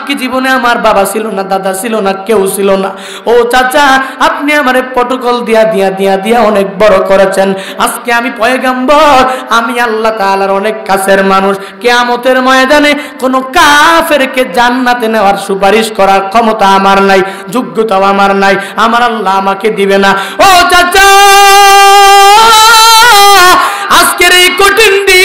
কি জীবনে আমার বাবা ছিল না, দাদা ছিল না, কেউ ছিল না। ও চাচা, আপনি আমারে প্রটোকল দিয়া অনেক বড় করেছেন। আজকে আমি পয়গম্বর, আমি আল্লাহ তাআলার অনেক কাছের মানুষ। কিয়ামতের ময়দানে কোনো কাফেরকে জান্নাতে নেওয়ার সুপারিশ করার ক্ষমতা আমার নাই, যোগ্যতাও আমার নাই, আমার আল্লাহ আমাকে দিবে না। ও চাচা, আজকের এই কঠিন দিন,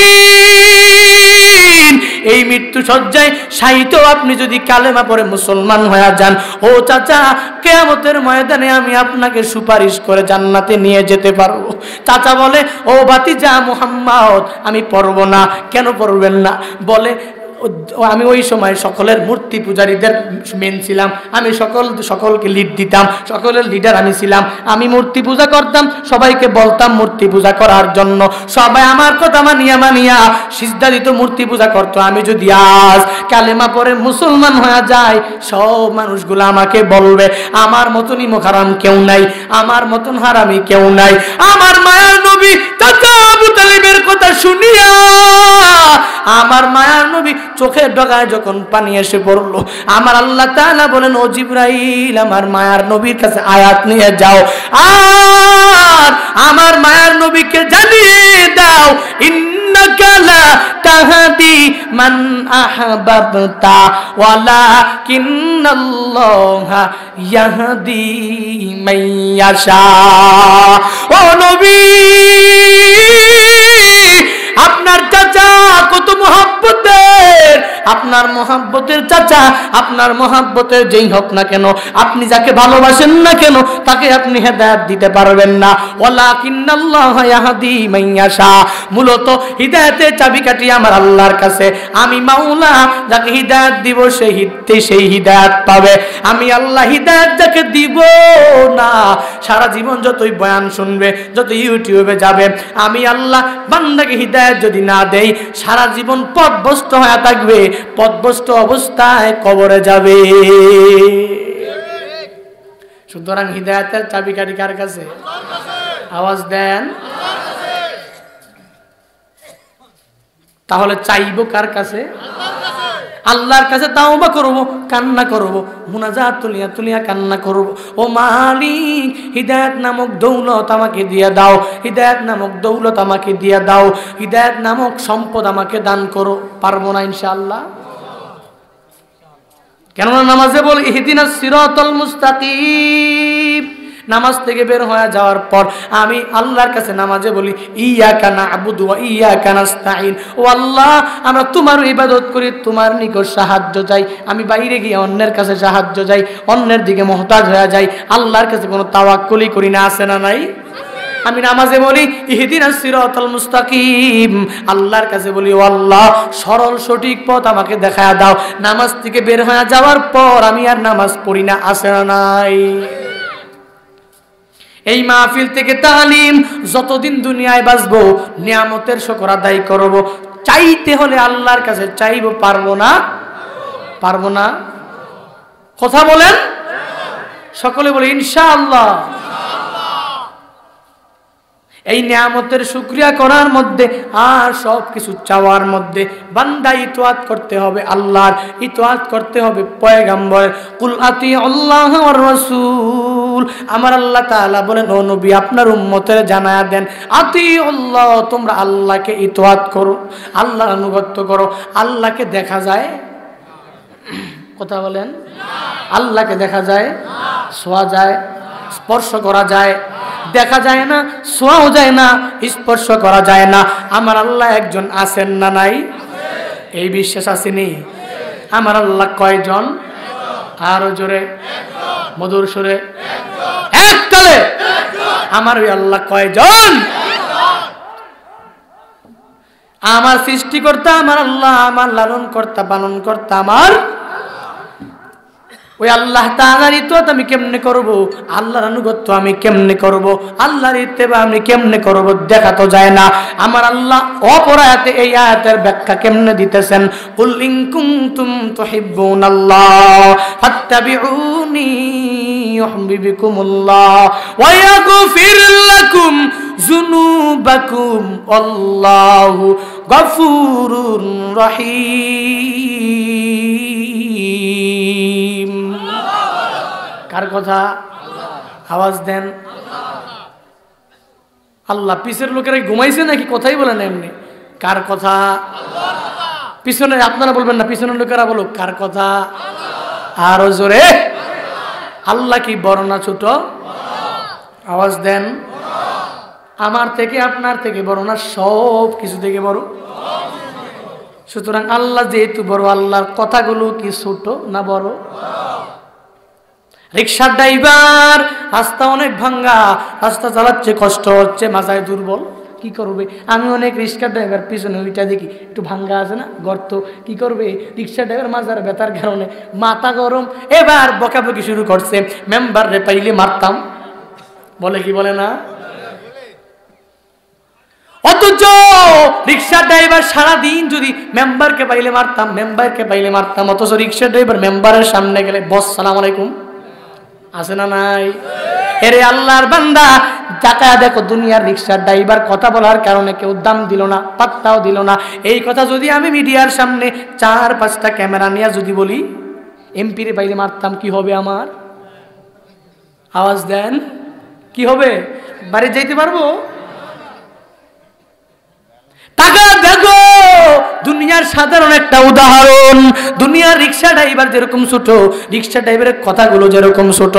এই মৃত্যু সজ্জায় শায়িত আপনি যদি কালেমা পড়ে মুসলমান হয়ে যান, ও চাচা, কিয়ামতের ময়দানে আমি আপনাকে সুপারিশ করে জান্নাতে নিয়ে যেতে পারবো। চাচা বলে, ও ভাতিজা মুহাম্মদ, আমি পড়বো না। কেন পড়বেন না? বলে, আমি ওই সময় সকলের মূর্তি পূজারীদের মেন ছিলাম, আমি সকলকে লিড দিতাম, সকলের লিডার আমি ছিলাম। আমি মূর্তি পূজা করতাম, সবাইকে বলতাম মূর্তি পূজা করার জন্য। সবাই আমার কথা মানিয়া সিজদা দিত, মূর্তি পূজা করতো। আমি যদি আজ কালেমা পড়ে মুসলমান হয়ে যায়, সব মানুষগুলো আমাকে বলবে আমার মতন ইমাম হারাম কেউ নাই, আমার মতন হারামি কেউ নাই। আমার মায়ার নবী চাচা আবু তালিবের কথা শুনিয়া আমার মায়ার নবী চোখের ডগায় যখন পানি এসে পড়লো, আমার আল্লাহ তাআলা বলেন, ও জিবরাইল, আমার মায়ার নবীর কাছে আয়াত নিয়ে যাও, আর আমার মায়ার নবীকে জানিয়ে দাও, ইন্নাকা লা তাহদি মান আহবাবতা ওয়ালাকিন্নাল্লাহা ইয়াহদি মান ইয়াশা। ও নবী, আপনার চাচা কত মহব্বতের, আপনার মহব্বতের চাচা, আপনার মহব্বতের যেই হোক না কেন, আপনি যাকে ভালোবাসেন না কেন, তাকে আপনি হেদায়েত দিতে পারবেন না। ওয়ালাকিন্নাল্লাহা ইয়াহদি মান ইয়াশা। মূলত হিদায়াতের চাবিকাঠি আমার আল্লাহর কাছে। আমি মাওলা যাকে হিদায়াত দিব সেই হিদায়াত পাবে। আমি আল্লাহ হিদায়াত যাকে দিব না, সারা জীবন যতই বয়ান শুনবে, যত ইউটিউবে যাবে, আমি আল্লাহ বান্দাকে হিদায়াত যদি না দেই, সারা জীবন পথভ্রষ্ট হয়ে থাকবে, পথভ্রষ্ট অবস্থায় কবরে যাবে। সুতরাং হিদায়াতের চাবিকাঠি কার কাছে? আওয়াজ দেন। তাহলে চাইবো কার কাছে? আল্লাহর কাছে তাওবা করব, কান্না করব, মুনাজাত তুলিয়া কান্না করব, ও মালিক, হিদায়াত নামক দৌলত আমাকে দিয়ে দাও, হিদায়াত নামক দৌলত আমাকে দিয়ে দাও, হিদায়াত নামক সম্পদ আমাকে দান করো। পারবো না ইনশাআল্লাহ? কেননা নামাজে বল, ইহদিনাস সিরাতাল মুস্তাকিম। নামাজ থেকে বের হয়ে যাওয়ার পর আমি আল্লাহর কাছে নামাজে বলি, ইয়াকা না'বুদু ওয়া ইয়াকা নাস্তাঈন। ও আল্লাহ, আমরা তোমার ইবাদত করি, তোমার নিকট সাহায্য চাই। আমি বাইরে গিয়ে অন্যের কাছে সাহায্য চাই, অন্যের দিকে মুহতাজ হয়ে যাই, আল্লাহর কাছে কোনো তাওয়াক্কুলই করি না। আছে না নাই? আমি নামাজে বলি, ইহদিনাস সিরাতাল মুস্তাকিম। আল্লাহর কাছে বলি, ও আল্লাহ, সরল সঠিক পথ আমাকে দেখায়া দাও। নামাজ থেকে বের হয়ে যাওয়ার পর আমি আর নামাজ পড়ি না। আছে না নাই? এই মাহফিল থেকে তালিম, যতদিন দুনিয়ায় বাঁচবো নিয়ামতের শুকর আদায় করব। চাইতে হলে আল্লাহর কাছে চাইবো। পারবো না? পারবো না? কথা বলেন। সকলে বলে ইনশাআল্লাহ। এই নিয়ামতের শুকরিয়া করার মধ্যে আর সব কিছু চাওয়ার মধ্যে বান্দা ইতাআত করতে হবে আল্লাহর, ইতাআত করতে হবে পয়গম্বর। কুল আতিউল্লাহ ওয়ার রাসূল। আমার আল্লাহ তাআলা বলেন, ও নবী, আপনার উম্মতের জানায়া দেন, আতিউল্লাহ, তোমরা আল্লাহকে ইতাআত করো, আল্লাহর আনুগত্য করো। আল্লাহকে দেখা যায়? কথা বলেন। আল্লাহকে দেখা যায়? ছোঁয়া যায়? স্পর্শ করা যায়? দেখা যায় না, ছোঁয়াও যায় না, স্পর্শ করা যায় না। আমার আল্লাহ একজন আছেন না নাই? এই বিশ্বাস আসেনি? আমার আল্লাহ কয়জন? আরো জোরে, মধুর সুরে, এককালে। আমার ওই আল্লাহ কয়জন? আমার সৃষ্টিকর্তা আমার আল্লাহ, আমার লালন কর্তা পালন কর্তা আমার ওই আল্লাহ তাআলার ইতাআত আমি কেমনে করব? আল্লাহর আনুগত্য আমি কেমনে করব? আল্লাহর ইত্তেবা আমি কেমনে করব? দেখা তো যায় না। আমার আল্লাহ অপর আয়াতে এই আয়াতের ব্যাখ্যা কেমনে দিতেছেন? কুল ইন কুনতুম তুহিব্বুনাল্লাহ ফাত্তাবিউনি ইউহিব্বুকুমুল্লাহ ওয়া ইয়াগফির লাকুম যুনুবাকুম আল্লাহু গফুরুর রহিম। কার কথা? আওয়াজ দেন। আল্লাহ। পিছের লোকেরা ঘুমাইছে নাকি? কথাই বলে না এমনি। কার কথা? পিছনে আপনারা বলবেন না, পিছনের লোকেরা বলুক কার কথা? আরো জোরে। আল্লাহ কি বড় না ছোট? আওয়াজ দেন। আমার থেকে আপনার থেকে বড় না? সব কিছু থেকে বড়। সুতরাং আল্লাহ যেহেতু বড়, আল্লাহর কথাগুলো কি ছোট না বড়? রিক্সার ড্রাইভার, রাস্তা অনেক ভাঙ্গা, রাস্তা চালাচ্ছে, কষ্ট হচ্ছে, মাথায় দুর্বল, কি করবে? আমি অনেক রিক্সার ড্রাইভার পিছনে ওইটা দেখি একটু ভাঙ্গা আছে না, গর্ত, কি করবে? রিক্সার ড্রাইভার মাজার ব্যথার কারণে মাথা গরম, এবার বকাবকি শুরু করছে, মেম্বার রে পাইলে মারতাম, বলে কি বলে না? অথচ রিক্সার ড্রাইভার সারাদিন যদি মেম্বারকে পাইলে মারতাম, মেম্বারকে পাইলে মারতাম, অথচ রিক্সার ড্রাইভার মেম্বারের সামনে গেলে বস সালাম আলাইকুম, আছে না নাই? এরে আল্লাহর বান্দা, তাকায়া দেখো দুনিয়ার রিক্সার ড্রাইভার কথা বলার কারণে কেউ দাম দিল না, পাত্তাও দিল না। এই কথা যদি আমি মিডিয়ার সামনে 4-5টা ক্যামেরা নিয়ে যদি বলি, এমপি রে পাইলে মারতাম, কি হবে আমার? আওয়াজ দেন। কি হবে? বাড়ি যাইতে পারবো? টাকা দেখো, দুনিয়ার সাধারণ একটা উদাহরণ। দুনিয়ার রিক্সা ড্রাইভার যেরকম ছোট, রিক্সা ড্রাইভারের কথাগুলো যেরকম ছোট,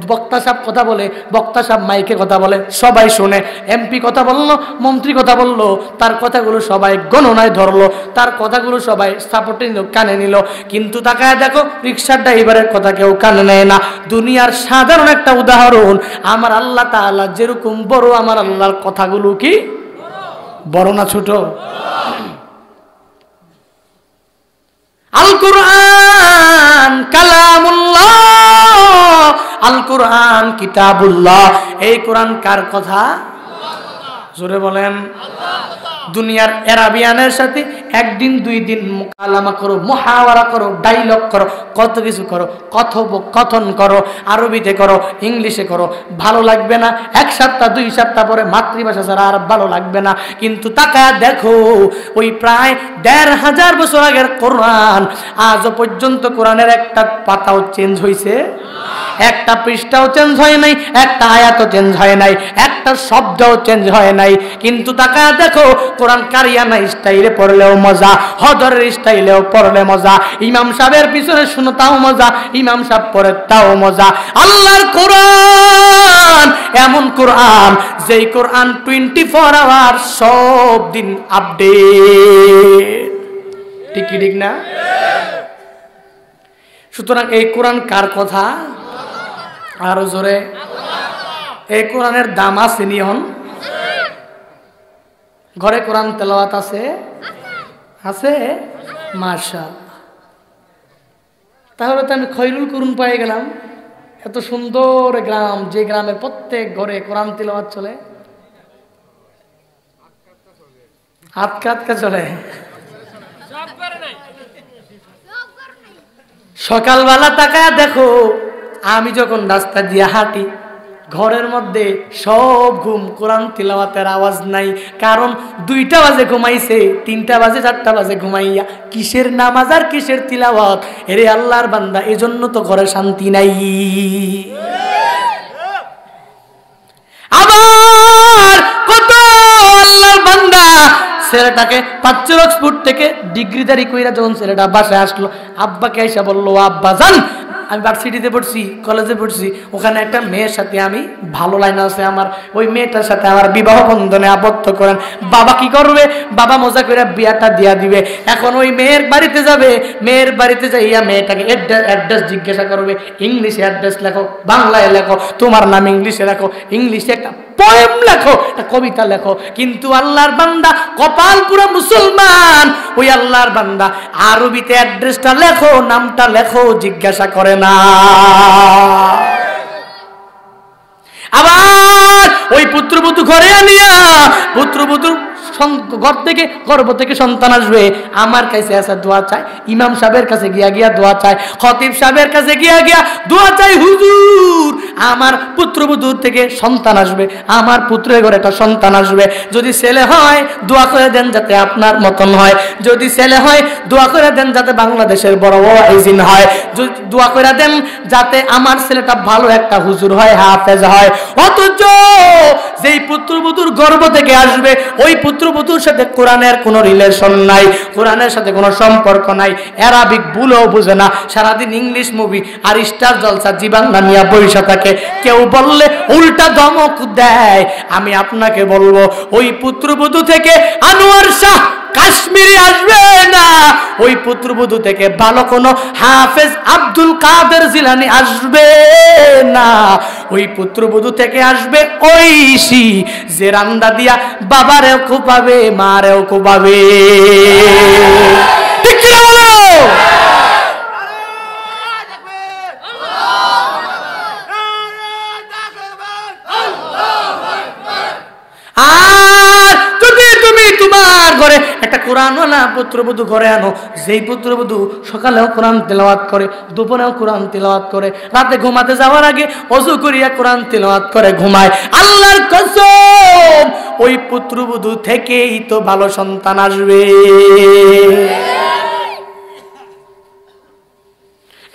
বক্তা সাহেব কথা বলে, বক্তা সাহেব মাইকে কথা বলে, সবাই শুনে। এমপি কথা বললো, মন্ত্রী কথা বললো, তার কথাগুলো সবাই গণনায় ধরলো, তার কথাগুলো সবাই সাপোর্টে নিল, কানে নিল। কিন্তু তাকায় দেখো রিক্সার ড্রাইভারের কথা কেউ কানে নেয় না। দুনিয়ার সাধারণ একটা উদাহরণ। আমার আল্লাহ তাআলা যেরকম বড়, আমার আল্লাহর কথাগুলো কি বড় না ছোট? আল কুরআন কালামুল্লাহ, আল কুরআন কিতাবুল্লাহ। এই কোরআন কার কথা? জোরে বলেন। দুনিয়ার এরাবিয়ানের সাথে একদিন 2 দিন মুকালামা করো, মুহাওয়ারা করো, ডায়লগ করো, কত কিছু করো, কথোপকথন করো, আরবিতে করো, ইংলিশে করো, ভালো লাগবে না। 1 সপ্তাহ 2 সপ্তাহ পরে মাতৃভাষা ছাড়া আর ভালো লাগবে না। কিন্তু তাকায়া দেখো, ওই প্রায় 1500 বছর আগের কোরআন, আজও পর্যন্ত কোরআনের একটা পাতাও চেঞ্জ হয়েছে? একটা পৃষ্ঠাও চেঞ্জ হয় নাই, একটা আয়াতও চেঞ্জ হয় নাই, একটা শব্দও চেঞ্জ হয় নাই। কিন্তু তাকায়া দেখো, কোরআন কারিয়ানা স্টাইলে পড়লেও মজা, হজরের স্টাইলেও পড়লে মজা, ইমাম সাহেবের পিছনে শুনো তাও মজা, ইমাম সাহেব পড়ে তাও মজা। আল্লাহর কোরআন এমন কোরআন, যেই কোরআন 24 আওয়ার সব দিন আপডেট। ঠিক কি ঠিক না? সুতরাং এই কোরআন কার কথা? আরো জোরে। এই কোরআনের দাম আছে নিয়ন? ঘরে কোরআন তেলাওয়াত আছে? আছে? মাশাআল্লাহ। তাহলে তো আমি খৈরুল কুরআন পেয়ে গেলাম। এত সুন্দর গ্রাম, যে গ্রামের প্রত্যেক ঘরে কোরআন তেলাওয়াত চলে, আটকা চলে। সকালবেলা তাকায় দেখো, আমি যখন রাস্তা দিয়ে হাঁটি, ঘরের মধ্যে সব ঘুম, কোরআন তিলাওয়াতের আওয়াজ নাই। কারণ 2টা বাজে ঘুমাইছে, 3টা বাজে 4টা বাজে ঘুমাইয়া কিসের নামাজ আর কিসের তিলাওয়াত? এরে আল্লাহর বান্দা, এজন্য তো ঘরে শান্তি নাই। আবার কত আল্লাহর বান্দা ছেলেটাকে 5 অক্সফোর্ড থেকে ডিগ্রিদারি কইরা যখন ছেলেটা বাসায় আসলো, আব্বাকে এসে বললো, আব্বা জান, আমি ভার্সিটিতে পড়ছি, কলেজে পড়ছি, ওখানে একটা মেয়ের সাথে আমি ভালো লাইন আছে আমার, ওই মেয়েটার সাথে আমার বিবাহ বন্ধনে আবদ্ধ করেন। বাবা কি করবে? বাবা মজা করে বিয়াটা দিয়া দিবে। এখন ওই মেয়ের বাড়িতে যাবে, মেয়ের বাড়িতে যাইয়া মেয়েটাকে অ্যাড্রেস জিজ্ঞাসা করবে, ইংলিশে অ্যাড্রেস লেখো, বাংলায় লেখো, তোমার নাম ইংলিশে লেখো, ইংলিশে একটা পোয়েম লেখো, একটা কবিতা লেখো। কিন্তু আল্লাহর বান্দা কপাল পুরো মুসলমান, ওই আল্লাহর বান্দা আরবিতে অ্যাড্রেসটা লেখো, নামটা লেখো, জিজ্ঞাসা করে না। আবার ওই পুত্রবধূ ঘরে আনিয়া, পুত্রবধূর ঘর থেকে, গর্ভ থেকে সন্তান আসবে, আমার কাছে আসা দোয়া চায়, ইমাম সাহেবের কাছে গিয়া দোয়া চায়, খতিব সাহেবের কাছে গিয়া দোয়া চায়, হুজুর আমার পুত্রবধূর থেকে সন্তান আসবে, আমার পুত্রের ঘরে একটা সন্তান আসবে। যদি ছেলে হয় দোয়া করে দেন যাতে আপনার মতন হয়, যদি ছেলে হয় দোয়া করে দেন যাতে বাংলাদেশের বড় বড় আইজিন হয়, দোয়া করে দেন যাতে আমার ছেলেটা ভালো একটা হুজুর হয়, হাফেজ হয়। অথচ যেই পুত্রবধূর গর্ভ থেকে আসবে ওই পুত্রবধূর সাথে কোরআনের কোনো রিলেশন নাই, কোরআনের সাথে কোনো সম্পর্ক নাই, অ্যারাবিক ভুলও বুঝে না, সারাদিন ইংলিশ মুভি আর স্টার জলসা জি বাংলা নিয়ে বইসা থাকে। কেউ বললে উল্টা ধমক দেয়। আমি আপনাকে বলবো ওই পুত্রবধূ থেকে আনোয়ার শাহ কাশ্মীরি আসবে না, ওই পুত্রবধূ থেকে ভালো কোনো হাফেজ আব্দুল কাদের জিলানী আসবে না, ওই পুত্রবধূ থেকে আসবে ঐশী যে রান্দা দিয়া বাবারেও খুপাবে মারেও খুপাবে। ঠিক কি না বলো? আর যদি তুমি তোমার ঘরে একটা কোরআনওয়ালা পুত্রবধূ ঘরে আনো, যেই পুত্রবধূ সকালেও কোরআন তেলাওয়াত করে, দুপুরেও কোরআন তেলাওয়াত করে, রাতে ঘুমাতে যাওয়ার আগে ওযু করিয়া কোরআন তেলাওয়াত করে ঘুমায়, আল্লাহর কসম ওই পুত্রবধূ থেকেই তো ভালো সন্তান আসবে।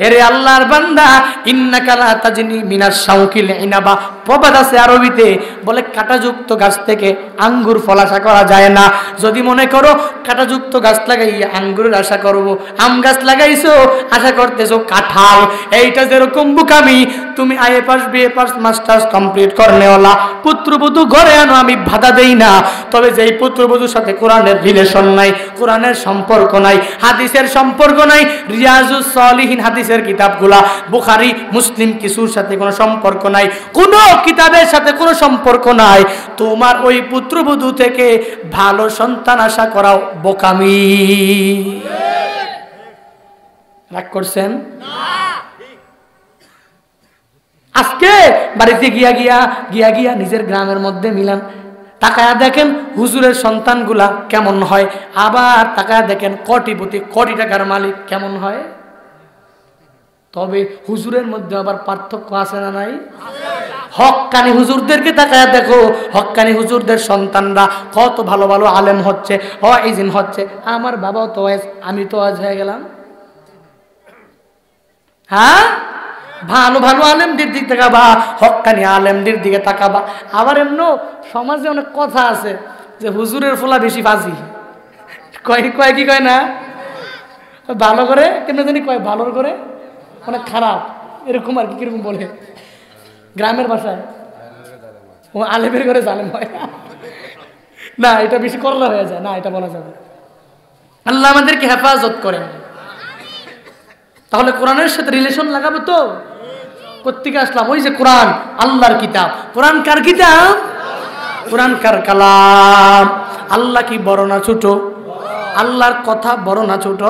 এরে আল্লাহর বান্দা, ইন্নাকা লা তাজনি মিনাশ শাউকিল ইনাবা, প্রবাদ আছে আরবিতে, বলে কাঁটাযুক্ত গাছ থেকে আঙ্গুর ফল আশা করা যায় না। যদি মনে করো কাঁটাযুক্ত গাছ লাগাইয়া আঙ্গুরের আশা করব, আম গাছ লাগাইছো আশা করতেছো কাঁঠাল, এইটা যেরকম বোকামি। তুমি IA pass BA pass masters complete করনেওয়ালা পুত্রবধূ ঘরে আনো, আমি বাধা দেই না। তবে যেই পুত্রবধূর সাথে কোরআনের রিলেশন নাই, কোরআনের সম্পর্ক নাই, হাদিসের সম্পর্ক নাই, রিয়াজুস সলিহিন হাদিসের কিতাবগুলা, বুখারী মুসলিম কিছুর সাথে কোনো সম্পর্ক নাই, কোনো কিতাবের সাথে কোনো সম্পর্ক নাই, তোমার ওই পুত্রবধূ থেকে ভালো সন্তান আশা করাও বোকামি। রাগ করছেন? আজকে বাড়িতে গিয়া গিয়া গিয়া গিয়া নিজের গ্রামের মধ্যে মিলান, তাকায়া দেখেন হুজুরের সন্তানগুলা কেমন হয়, আবার তাকায়া দেখেন কোটিপতি কোটি টাকার মালিক কেমন হয়। তবে হুজুরের মধ্যে আবার পার্থক্য আছে না নাই? হক্কানি হুজুরদেরকে তাকায়া দেখো, হক্কানি হুজুরদের সন্তানরা কত ভালো ভালো আলেম হচ্ছে, ওয়াইজিন হচ্ছে। আমার বাবাও তো ওয়াইজ, আমি তো ওয়াজ হয়ে গেলাম। হ্যাঁ, ভালো ভালো আলেমদের দিকে তাকাবা, হক্কানি আলেমদের দিকে তাকাবা। আবার এমন সমাজে অনেক কথা আছে যে হুজুরের ফোলা বেশি বাজি, কয় কয় কি কয় না, ভালো করে কেন জানি কয় ভালোর করে অনেক খারাপ, এরকম আর কি, কিরকম বলে গ্রামের ভাষায়, ও আলেমের ঘরে জালেম হয় না, এটা বেশি করলা হয়ে যায় না, এটা বলা যাবে। আল্লাহ আমাদেরকে হেফাজত করেন। তাহলে কোরআনের সাথে রিলেশন লাগাবো তো। কোত্থেকে আসলাম? ওই যে কোরআন আল্লাহর কিতাব। কোরআন কার কিতাব? কোরআন কার কালাম। আল্লাহ কি বড় না ছোট? আল্লাহর কথা বড় না ছোট?